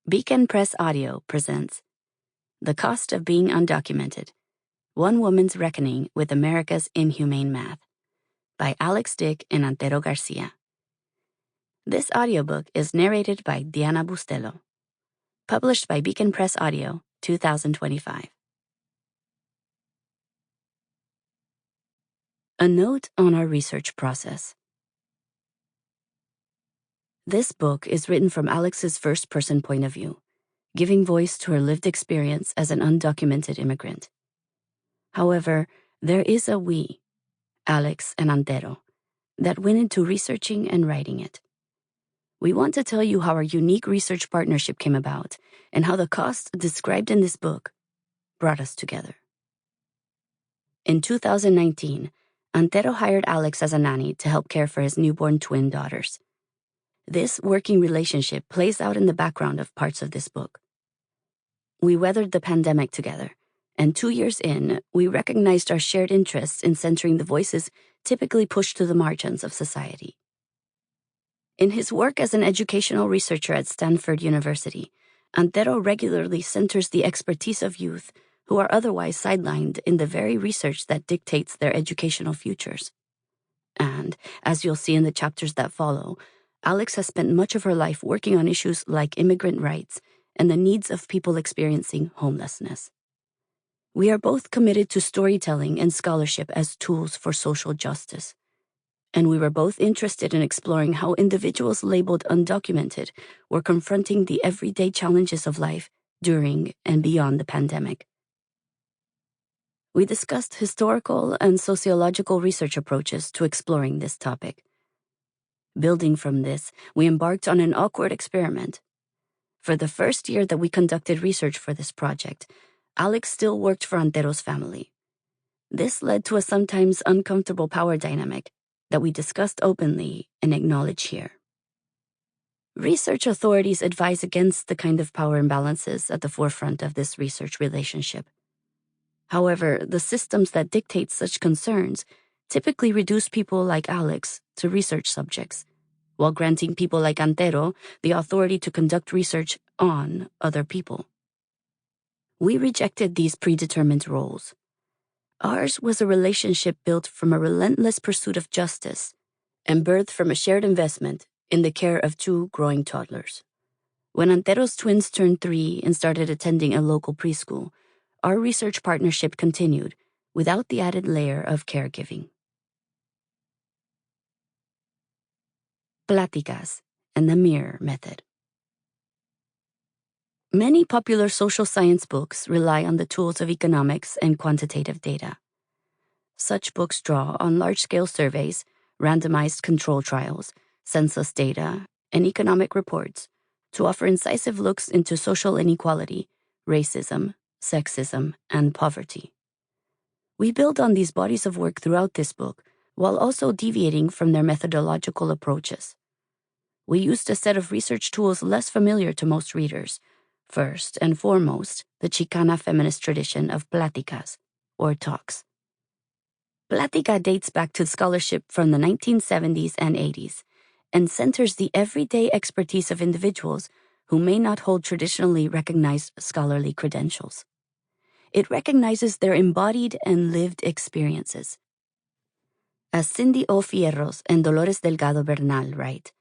Beacon Press Audio presents The Cost of Being Undocumented, One Woman's Reckoning with America's Inhumane Math by Alix and Antero Garcia. This audiobook is narrated by Diana Bustelo. Published by Beacon Press Audio, 2025. A note on our research process. This book is written from Alix's first-person point of view, giving voice to her lived experience as an undocumented immigrant. However, there is a we, Alix and Antero, that went into researching and writing it. We want to tell you how our unique research partnership came about and how the cost described in this book brought us together. In 2019, Antero hired Alix as a nanny to help care for his newborn twin daughters. This working relationship plays out in the background of parts of this book. We weathered the pandemic together, and 2 years in, we recognized our shared interests in centering the voices typically pushed to the margins of society. In his work as an educational researcher at Stanford University, Antero regularly centers the expertise of youth who are otherwise sidelined in the very research that dictates their educational futures. And, as you'll see in the chapters that follow, Alix has spent much of her life working on issues like immigrant rights and the needs of people experiencing homelessness. We are both committed to storytelling and scholarship as tools for social justice. And we were both interested in exploring how individuals labeled undocumented were confronting the everyday challenges of life during and beyond the pandemic. We discussed historical and sociological research approaches to exploring this topic. Building from this, we embarked on an awkward experiment. For the first year that we conducted research for this project, Alix still worked for Antero's family. This led to a sometimes uncomfortable power dynamic that we discussed openly and acknowledge here. Research authorities advise against the kind of power imbalances at the forefront of this research relationship. However, the systems that dictate such concerns typically reduce people like Alix to research subjects, while granting people like Antero the authority to conduct research on other people. We rejected these predetermined roles. Ours was a relationship built from a relentless pursuit of justice and birthed from a shared investment in the care of 2 growing toddlers. When Antero's twins turned 3 and started attending a local preschool, our research partnership continued without the added layer of caregiving. Pláticas and the mirror method. Many popular social science books rely on the tools of economics and quantitative data. Such books draw on large-scale surveys, randomized control trials, census data, and economic reports to offer incisive looks into social inequality, racism, sexism, and poverty. We build on these bodies of work throughout this book, while also deviating from their methodological approaches. We used a set of research tools less familiar to most readers. First and foremost, the Chicana feminist tradition of pláticas, or talks. Plática dates back to scholarship from the 1970s and 80s, and centers the everyday expertise of individuals who may not hold traditionally recognized scholarly credentials. It recognizes their embodied and lived experiences. As Cindy O. Fierros and Dolores Delgado Bernal write,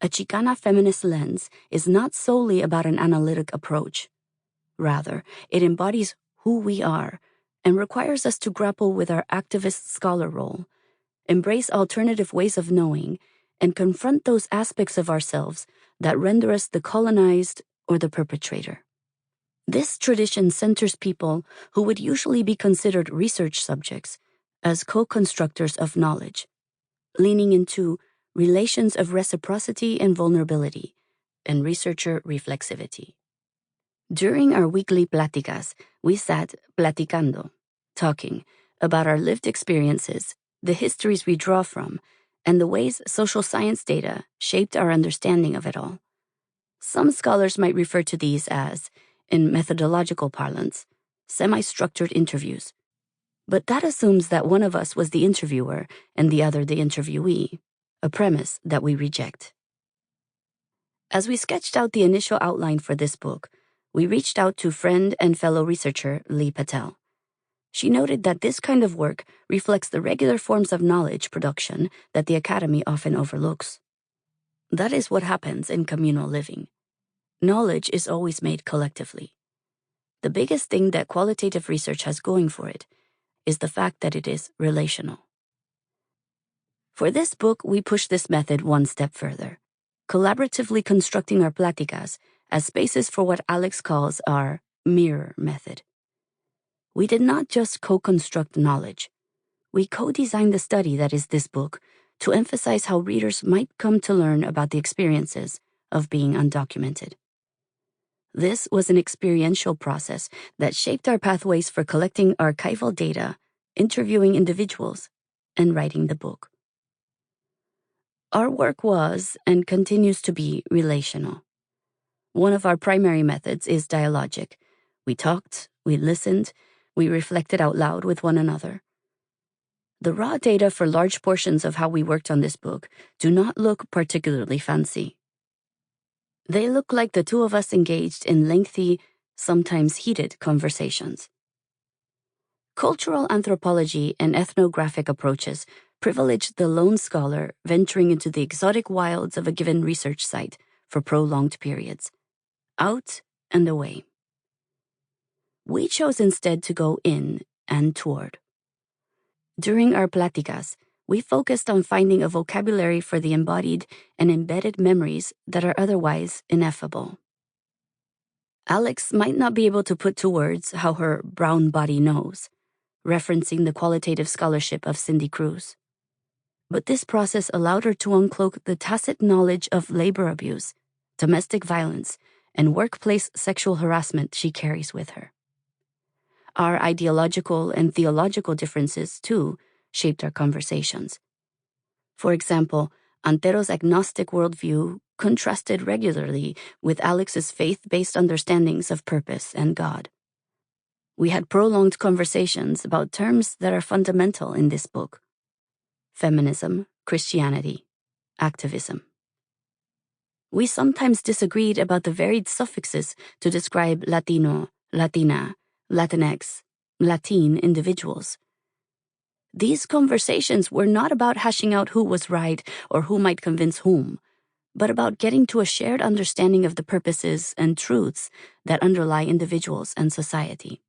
a Chicana feminist lens is not solely about an analytic approach. Rather, it embodies who we are and requires us to grapple with our activist scholar role, embrace alternative ways of knowing, and confront those aspects of ourselves that render us the colonized or the perpetrator. This tradition centers people who would usually be considered research subjects as co-constructors of knowledge, leaning into relations of reciprocity and vulnerability, and researcher reflexivity. During our weekly pláticas, we sat platicando, talking about our lived experiences, the histories we draw from, and the ways social science data shaped our understanding of it all. Some scholars might refer to these as, in methodological parlance, semi-structured interviews. But that assumes that one of us was the interviewer and the other the interviewee, a premise that we reject. As we sketched out the initial outline for this book, we reached out to friend and fellow researcher Lee Patel. She noted that this kind of work reflects the regular forms of knowledge production that the Academy often overlooks. That is what happens in communal living. Knowledge is always made collectively. The biggest thing that qualitative research has going for it is the fact that it is relational. For this book, we push this method one step further, collaboratively constructing our pláticas as spaces for what Alix calls our mirror method. We did not just co-construct knowledge. We co-designed the study that is this book to emphasize how readers might come to learn about the experiences of being undocumented. This was an experiential process that shaped our pathways for collecting archival data, interviewing individuals, and writing the book. Our work was, and continues to be, relational. One of our primary methods is dialogic. We talked, we listened, we reflected out loud with one another. The raw data for large portions of how we worked on this book do not look particularly fancy. They look like the two of us engaged in lengthy, sometimes heated conversations. Cultural anthropology and ethnographic approaches privilege the lone scholar venturing into the exotic wilds of a given research site for prolonged periods, out and away. We chose instead to go in and toward. During our pláticas, we focused on finding a vocabulary for the embodied and embedded memories that are otherwise ineffable. Alix might not be able to put to words how her brown body knows, referencing the qualitative scholarship of Cindy Cruz. But this process allowed her to uncloak the tacit knowledge of labor abuse, domestic violence, and workplace sexual harassment she carries with her. Our ideological and theological differences, too, shaped our conversations. For example, Antero's agnostic worldview contrasted regularly with Alix's faith-based understandings of purpose and God. We had prolonged conversations about terms that are fundamental in this book: feminism, Christianity, activism. We sometimes disagreed about the varied suffixes to describe Latino, Latina, Latinx, Latin individuals. These conversations were not about hashing out who was right or who might convince whom, but about getting to a shared understanding of the purposes and truths that underlie individuals and society.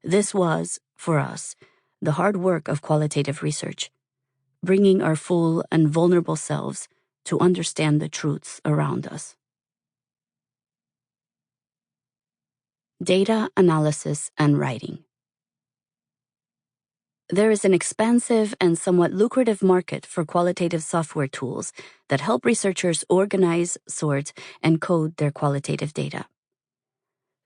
This was, for us, the hard work of qualitative research, bringing our full and vulnerable selves to understand the truths around us. Data analysis and writing. There is an expansive and somewhat lucrative market for qualitative software tools that help researchers organize, sort, and code their qualitative data.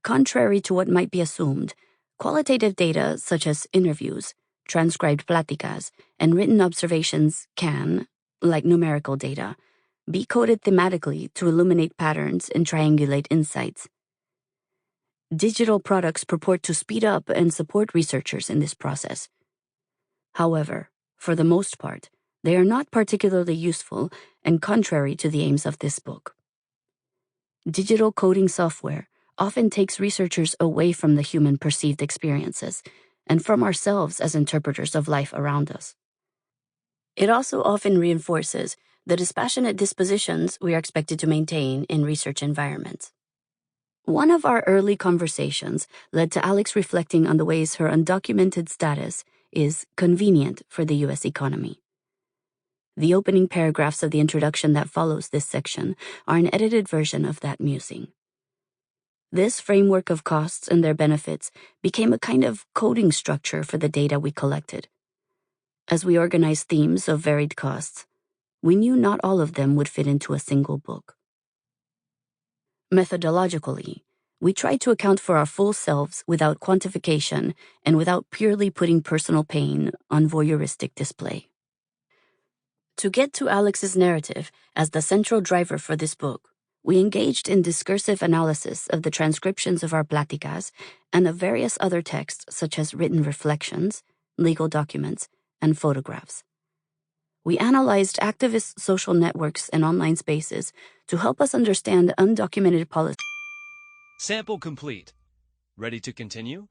Contrary to what might be assumed, qualitative data such as interviews, transcribed pláticas, and written observations can, like numerical data, be coded thematically to illuminate patterns and triangulate insights. Digital products purport to speed up and support researchers in this process. However, for the most part, they are not particularly useful and contrary to the aims of this book. Digital coding software often takes researchers away from the human perceived experiences and from ourselves as interpreters of life around us. It also often reinforces the dispassionate dispositions we are expected to maintain in research environments. One of our early conversations led to Alix reflecting on the ways her undocumented status is convenient for the U.S. economy. The opening paragraphs of the introduction that follows this section are an edited version of that musing. This framework of costs and their benefits became a kind of coding structure for the data we collected. As we organized themes of varied costs, we knew not all of them would fit into a single book. Methodologically, we tried to account for our full selves without quantification and without purely putting personal pain on voyeuristic display. To get to Alix's narrative as the central driver for this book, we engaged in discursive analysis of the transcriptions of our pláticas and of various other texts such as written reflections, legal documents, and photographs. We analyzed activist social networks and online spaces to help us understand undocumented politics. Sample complete. Ready to continue?